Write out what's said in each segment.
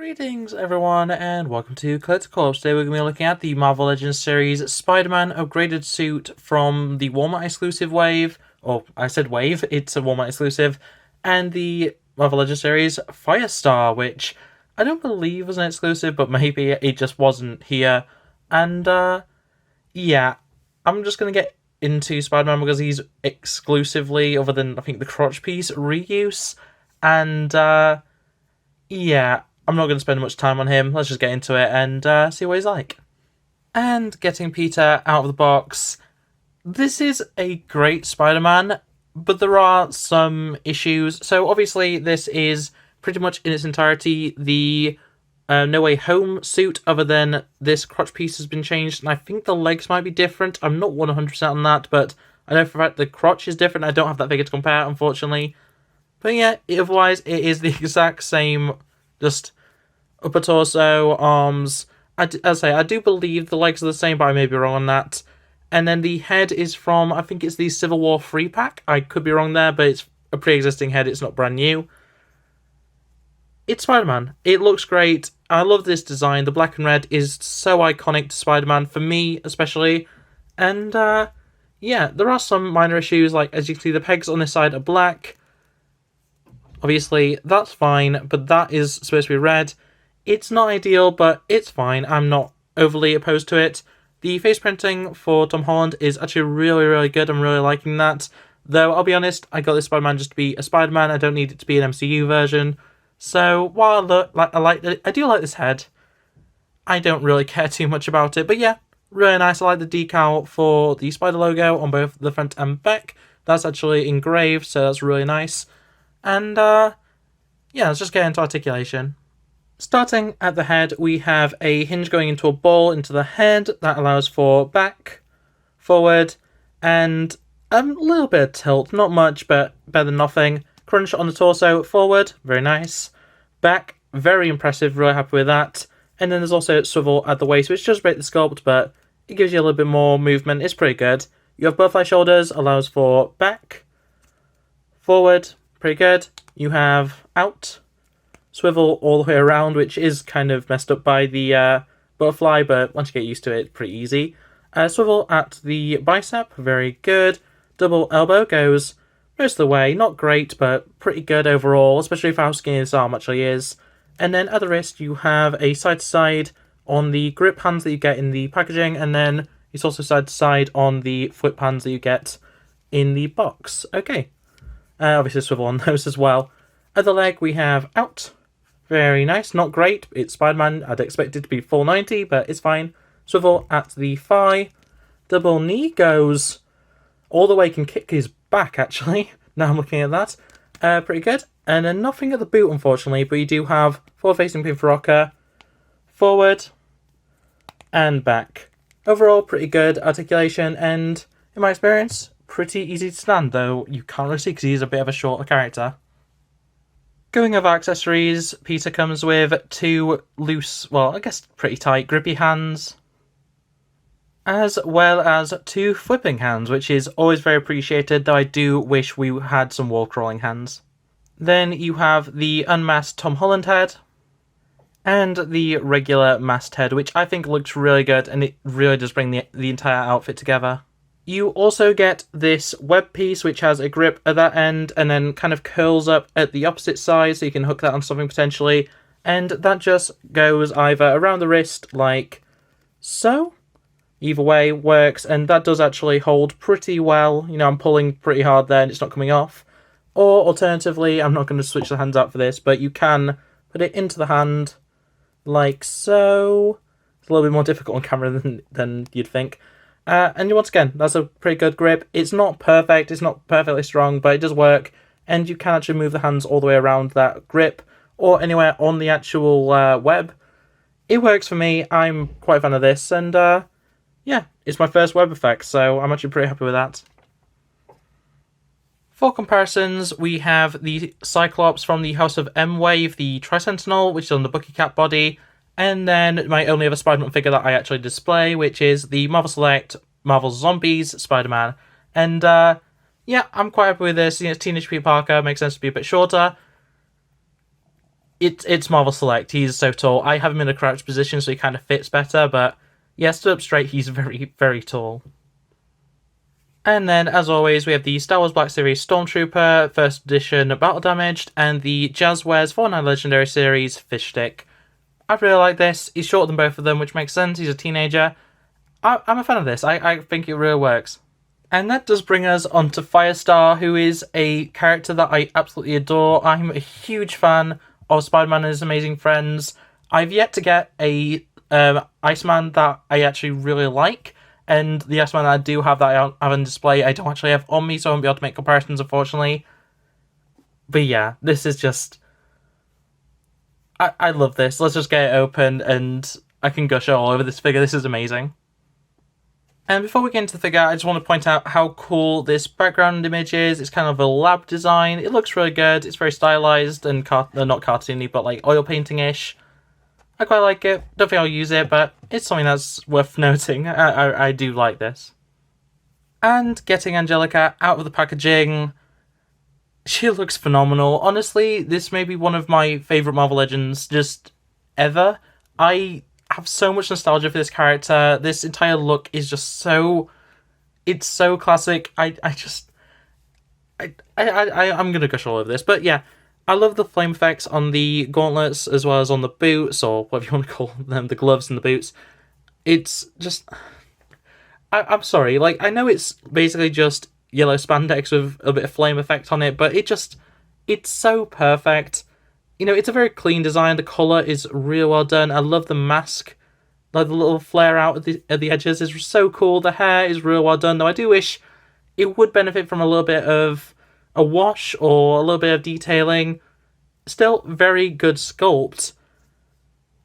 Greetings everyone and welcome to Collector Corps. Today we're going to be looking at the Marvel Legends series Spider-Man upgraded suit from the Walmart exclusive wave, or I said wave, it's a Walmart exclusive, and the Marvel Legends series Firestar, which I don't believe was an exclusive, but maybe it just wasn't here. And yeah, I'm just going to get into Spider-Man because he's exclusively, other than I think the crotch piece, reuse, and yeah, I'm not going to spend much time on him. Let's just get into it and see what he's like. And getting Peter out of the box, this is a great Spider-Man, but there are some issues. So obviously this is pretty much in its entirety the No Way Home suit, other than this crotch piece has been changed, and I think the legs might be different. I'm not 100% on that, but I know for a fact the crotch is different. I don't have that figure to compare, unfortunately. But yeah, otherwise it is the exact same, just upper torso, arms. As I say, I do believe the legs are the same, but I may be wrong on that. And then the head is from, I think it's the Civil War 3 pack. I could be wrong there, but it's a pre-existing head, it's not brand new. It's Spider-Man. It looks great. I love this design. The black and red is so iconic to Spider-Man, for me especially. And yeah, there are some minor issues, like as you can see the pegs on this side are black. Obviously, that's fine, but that is supposed to be red. It's not ideal, but it's fine. I'm not overly opposed to it. The face printing for Tom Holland is actually really, really good. I'm really liking that. Though, I'll be honest, I got this Spider-Man just to be a Spider-Man. I don't need it to be an MCU version. So, while I do like this head, I don't really care too much about it. But yeah, really nice. I like the decal for the Spider logo on both the front and back. That's actually engraved, so that's really nice. And yeah, let's just get into articulation. Starting at the head, we have a hinge going into a ball into the head that allows for back, forward, and a little bit of tilt. Not much, but better than nothing. Crunch on the torso, forward, very nice. Back, very impressive, really happy with that. And then there's also swivel at the waist, which does break the sculpt, but it gives you a little bit more movement. It's pretty good. You have butterfly shoulders, allows for back, forward, pretty good. You have out, swivel all the way around, which is kind of messed up by the butterfly, but once you get used to it, it's pretty easy. Swivel at the bicep, very good. Double elbow goes most of the way, not great, but pretty good overall, especially for how skinny this arm actually is. And then at the wrist, you have a side-to-side on the grip hands that you get in the packaging, and then it's also side-to-side on the flip hands that you get in the box. Okay. Obviously swivel on those as well. At the leg, we have out. Very nice. Not great. It's Spider-Man. I'd expect it to be full 90, but it's fine. Swivel at the thigh. Double knee goes all the way, can kick his back, actually. Now I'm looking at that. Pretty good. And then nothing at the boot, unfortunately, but you do have forward-facing pin for rocker, forward, and back. Overall, pretty good articulation, and in my experience, pretty easy to stand, though you can't really see because he's a bit of a shorter character. Going over accessories, Peter comes with two loose, well, I guess pretty tight, grippy hands, as well as two flipping hands, which is always very appreciated, though I do wish we had some wall-crawling hands. Then you have the unmasked Tom Holland head, and the regular masked head, which I think looks really good, and it really does bring the entire outfit together. You also get this web piece, which has a grip at that end and then kind of curls up at the opposite side, so you can hook that on something potentially. And that just goes either around the wrist, like so. Either way works, and that does actually hold pretty well. You know, I'm pulling pretty hard there and it's not coming off. Or alternatively, I'm not going to switch the hands out for this, but you can put it into the hand, like so. It's a little bit more difficult on camera than you'd think. And once again, that's a pretty good grip. It's not perfect, it's not perfectly strong, but it does work. And you can actually move the hands all the way around that grip or anywhere on the actual web. It works for me. I'm quite a fan of this. And yeah, it's my first web effect, so I'm actually pretty happy with that. For comparisons, we have the Cyclops from the House of M-Wave, the Tri-Sentinel, which is on the Bucky Cat body. And then my only other Spider-Man figure that I actually display, which is the Marvel Select Marvel Zombies Spider-Man. And yeah, I'm quite happy with this. You know, it's Teenage Peter Parker, makes sense to be a bit shorter. it's Marvel Select. He's so tall. I have him in a crouched position, so he kind of fits better. But yeah, stood up straight, he's very, very tall. And then, as always, we have the Star Wars Black Series Stormtrooper, First Edition Battle Damaged, and the Jazzwares 49 Legendary Series Fish Stick. I really like this. He's shorter than both of them, which makes sense. He's a teenager. I'm a fan of this. I think it really works. And that does bring us on to Firestar, who is a character that I absolutely adore. I'm a huge fan of Spider-Man and his amazing friends. I've yet to get a Iceman that I actually really like. And the Iceman that I do have that I have on display, I don't actually have on me, so I won't be able to make comparisons, unfortunately. But yeah, this is just... I love this. Let's just get it open, and I can gush all over this figure. This is amazing. And before we get into the figure, I just want to point out how cool this background image is. It's kind of a lab design. It looks really good. It's very stylized and not cartoony, but like oil painting-ish. I quite like it. Don't think I'll use it, but it's something that's worth noting. I do like this. And getting Angelica out of the packaging, she looks phenomenal. Honestly, this may be one of my favourite Marvel Legends just ever. I have so much nostalgia for this character. This entire look is just so... It's so classic. I'm gonna gush all over this, but yeah. I love the flame effects on the gauntlets as well as on the boots, or whatever you want to call them, the gloves and the boots. It's just... I'm sorry, like, I know it's basically just yellow spandex with a bit of flame effect on it, but it's so perfect. You know, it's a very clean design. The colour is real well done. I love the mask. Like, the little flare out at the edges is so cool. The hair is real well done, though I do wish it would benefit from a little bit of a wash or a little bit of detailing. Still very good sculpt.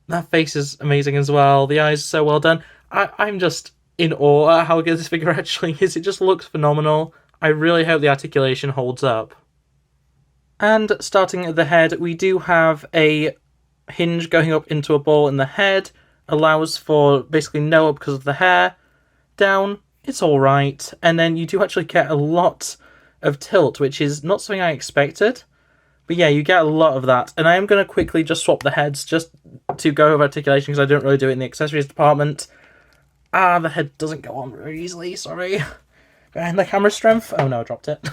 That face is amazing as well. The eyes are so well done. I'm just in awe at how good this figure actually is. It just looks phenomenal. I really hope the articulation holds up. And starting at the head, we do have a hinge going up into a ball in the head. Allows for basically no up because of the hair. Down, it's alright. And then you do actually get a lot of tilt, which is not something I expected. But yeah, you get a lot of that. And I am going to quickly just swap the heads just to go over articulation because I don't really do it in the accessories department. The head doesn't go on very easily, sorry. And the camera strength. Oh no, I dropped it.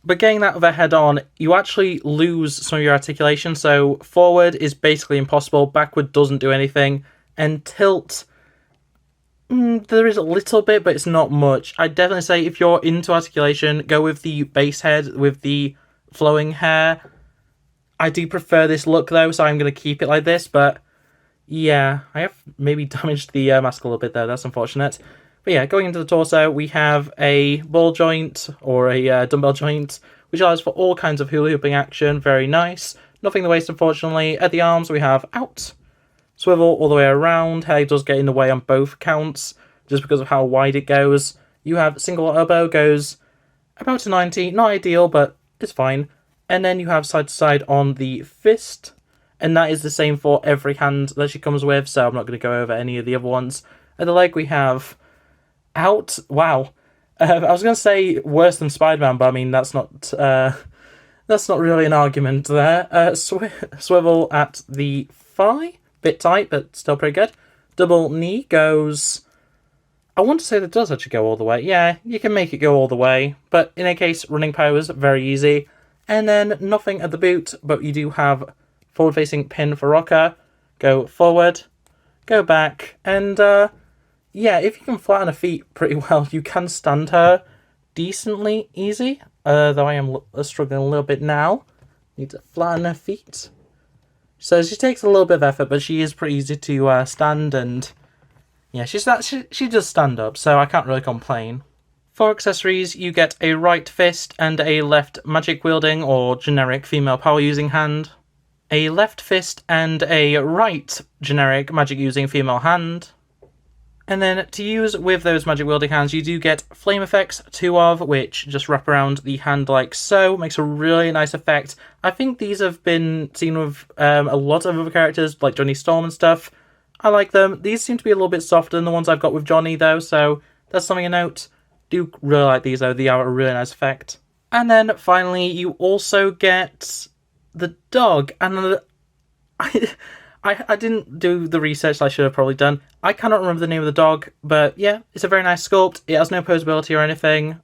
But getting that other head on, you actually lose some of your articulation. So forward is basically impossible. Backward doesn't do anything. And tilt... there is a little bit, but it's not much. I'd definitely say if you're into articulation, go with the base head with the flowing hair. I do prefer this look though, so I'm going to keep it like this, but yeah, I have maybe damaged the mask a little bit there. That's unfortunate. But yeah, going into the torso, we have a ball joint or a dumbbell joint, which allows for all kinds of hula hooping action. Very nice. Nothing in the waist, unfortunately. At the arms, we have out. Swivel all the way around. Hair does get in the way on both counts, just because of how wide it goes. You have single elbow, goes about to 90. Not ideal, but it's fine. And then you have side to side on the fist. And that is the same for every hand that she comes with, so I'm not going to go over any of the other ones. At the leg, we have out. Wow. I was going to say worse than Spider-Man, but I mean, that's not really an argument there. Swivel at the thigh. Bit tight, but still pretty good. Double knee goes... I want to say that does actually go all the way. Yeah, you can make it go all the way. But in any case, running pose, very easy. And then nothing at the boot, but you do have forward-facing pin for rocker. Go forward, go back, and yeah, if you can flatten her feet pretty well, you can stand her decently easy. Though I am struggling a little bit now. Need to flatten her feet. So she takes a little bit of effort, but she is pretty easy to stand, and yeah, she does stand up, so I can't really complain. For accessories, you get a right fist and a left magic-wielding or generic female power-using hand, a left fist and a right generic magic-using female hand, and then to use with those magic-wielding hands, you do get flame effects, 2 of which just wrap around the hand like so. Makes a really nice effect. I think these have been seen with a lot of other characters, like Johnny Storm and stuff. I like them. These seem to be a little bit softer than the ones I've got with Johnny, though, so that's something to note. Do really like these, though. They are a really nice effect. And then, finally, you also get the dog, and I didn't do the research that I should have probably done. I cannot remember the name of the dog, but yeah, it's a very nice sculpt. It has no posability or anything.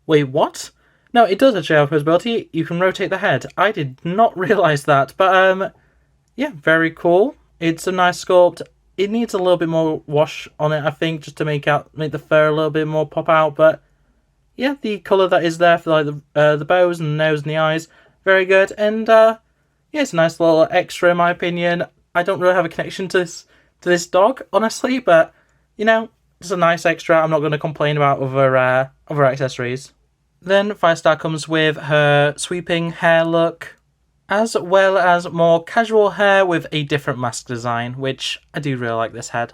Wait, what? No, it does actually have posability. You can rotate the head. I did not realise that, but yeah, very cool. It's a nice sculpt. It needs a little bit more wash on it, I think, just to make the fur a little bit more pop out, but yeah, the colour that is there for like the bows and the nose and the eyes, very good. And yeah, it's a nice little extra in my opinion. I don't really have a connection to this dog, honestly, but you know, it's a nice extra. I'm not going to complain about other accessories. Then Firestar comes with her sweeping hair look, as well as more casual hair with a different mask design, which I do really like this head.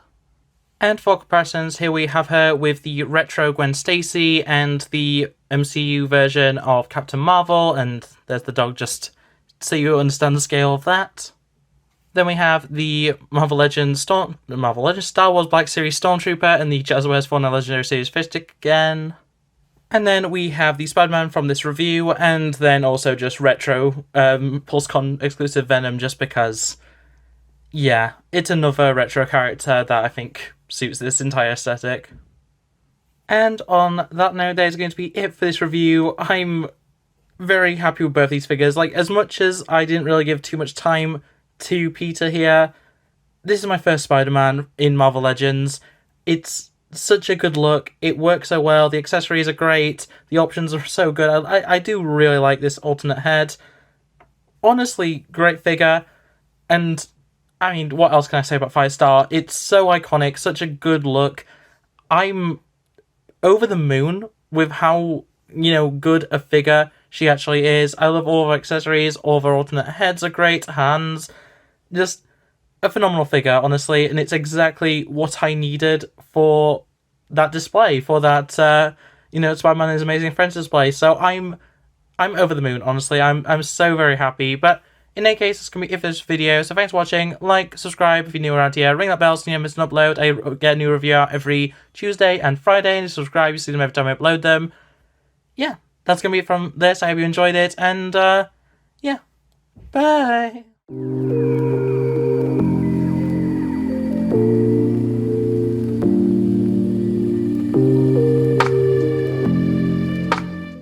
And for comparisons, here we have her with the retro Gwen Stacy and the MCU version of Captain Marvel, and there's the dog just so you understand the scale of that. Then we have the Marvel Legends Star Wars Black Series Stormtrooper and the Jazzwares 4 Legendary Series Fishstick again. And then we have the Spider-Man from this review, and then also just retro PulseCon exclusive Venom, just because, yeah, it's another retro character that I think suits this entire aesthetic. And on that note, that is going to be it for this review. I'm very happy with both these figures. Like, as much as I didn't really give too much time to Peter here, this is my first Spider-Man in Marvel Legends. It's such a good look. It works so well. The accessories are great. The options are so good. I do really like this alternate head. Honestly, great figure. And I mean, what else can I say about Firestar? It's so iconic, such a good look. I'm over the moon with how, good a figure she actually is. I love all of her accessories, all of her alternate heads are great, hands. Just a phenomenal figure, honestly, and it's exactly what I needed for that display, for that, Spider-Man is Amazing Friends display. So I'm over the moon, honestly. I'm so very happy, but in any case, that's going to be it for this video. So thanks for watching. Like, subscribe if you're new around here. Ring that bell so you don't miss an upload. I get a new review out every Tuesday and Friday. And subscribe, you see them every time I upload them. Yeah, that's going to be it from this. I hope you enjoyed it. And, yeah. Bye.